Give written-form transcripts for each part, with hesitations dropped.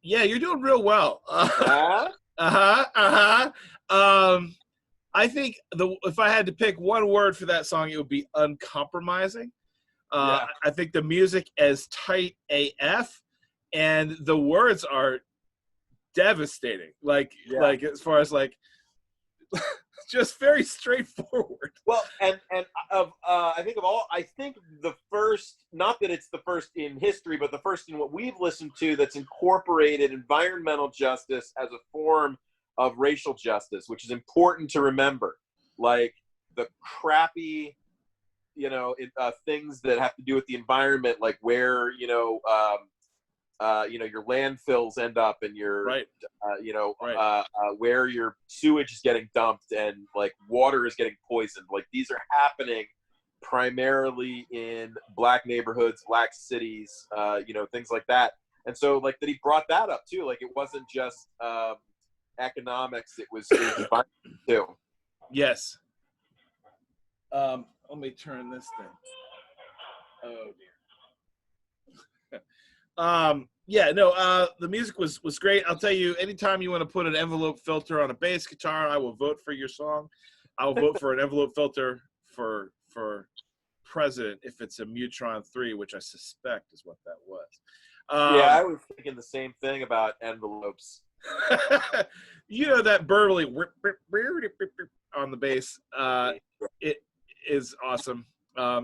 Yeah, you're doing real well. Huh? Uh-huh, uh-huh. I think if I had to pick one word for that song, it would be uncompromising. Yeah. I think the music is tight AF, and the words are devastating. Yeah. Like as far as like, just very straightforward. Well, and of I think of all, I think the first, not that it's the first in history, but the first in what we've listened to that's incorporated environmental justice as a form of racial justice, which is important to remember. Like the crappy, things that have to do with the environment, like where your landfills end up, and your Right, right, where your sewage is getting dumped, and like water is getting poisoned. Like these are happening primarily in black neighborhoods, black cities, things like that. And so like that he brought that up too. Like it wasn't just economics; it was environment too. yes. Let me turn this thing. Oh dear. Yeah, no, the music was great. I'll tell you, anytime you want to put an envelope filter on a bass guitar, I will vote for your song. I will vote for an envelope filter for president if it's a Mutron 3, which I suspect is what that was. Yeah, I was thinking the same thing about envelopes. You know that burbly on the bass. It is awesome.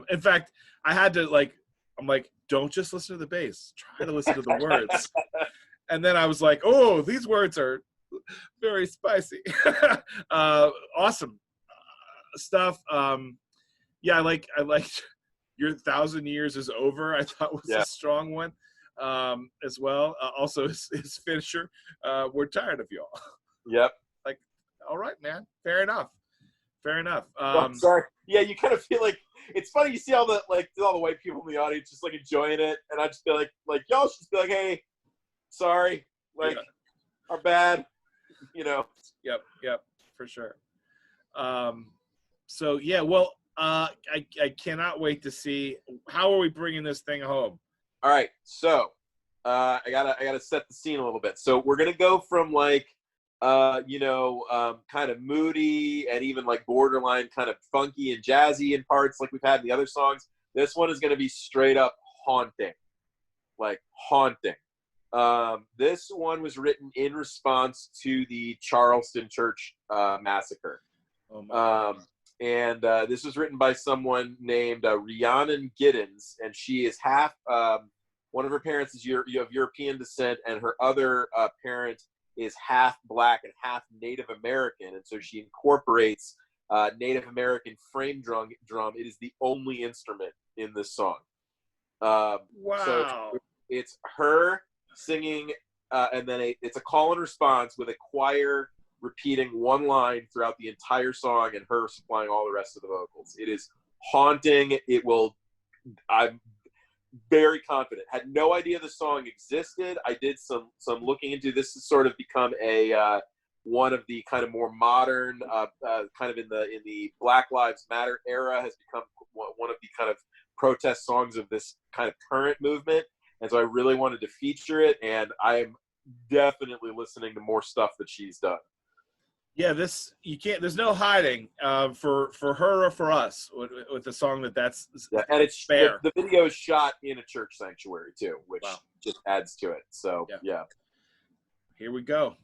In fact, I had to I'm like, don't just listen to the bass. Try to listen to the words. And then I was like, oh, these words are very spicy. Awesome stuff. Yeah, I liked Your 1,000 Years Is Over. I thought was a strong one as well. Also, his finisher. We're tired of y'all. Yep. Like, all right, man. Fair enough. Sorry. Yeah, you kind of feel like it's funny. You see all the white people in the audience just like enjoying it, and I just feel like y'all should just be like, hey, sorry, our bad, Yep, for sure. So yeah, well, I cannot wait to see how are we bringing this thing home. All right, so I gotta set the scene a little bit. So we're gonna go from kind of moody and even like borderline kind of funky and jazzy in parts like we've had in the other songs. This one is going to be straight up haunting, like haunting. This one was written in response to the Charleston church massacre. And this was written by someone named Rhiannon Giddens, and she is half, one of her parents is of European descent, and her other parent is half black and half Native American, and so she incorporates Native American frame drum. It is the only instrument in this song. Wow! So it's her singing, and then it's a call and response with a choir repeating one line throughout the entire song, and her supplying all the rest of the vocals. It is haunting. I'm very confident. Had no idea the song existed. I did some looking into this. Has sort of become a one of the kind of more modern, kind of in the Black Lives Matter era, has become one of the kind of protest songs of this kind of current movement. And so I really wanted to feature it, and I'm definitely listening to more stuff that she's done. Yeah, there's no hiding for her or for us with the song that's and it's fair. The video is shot in a church sanctuary too, which just adds to it. So yeah. Here we go.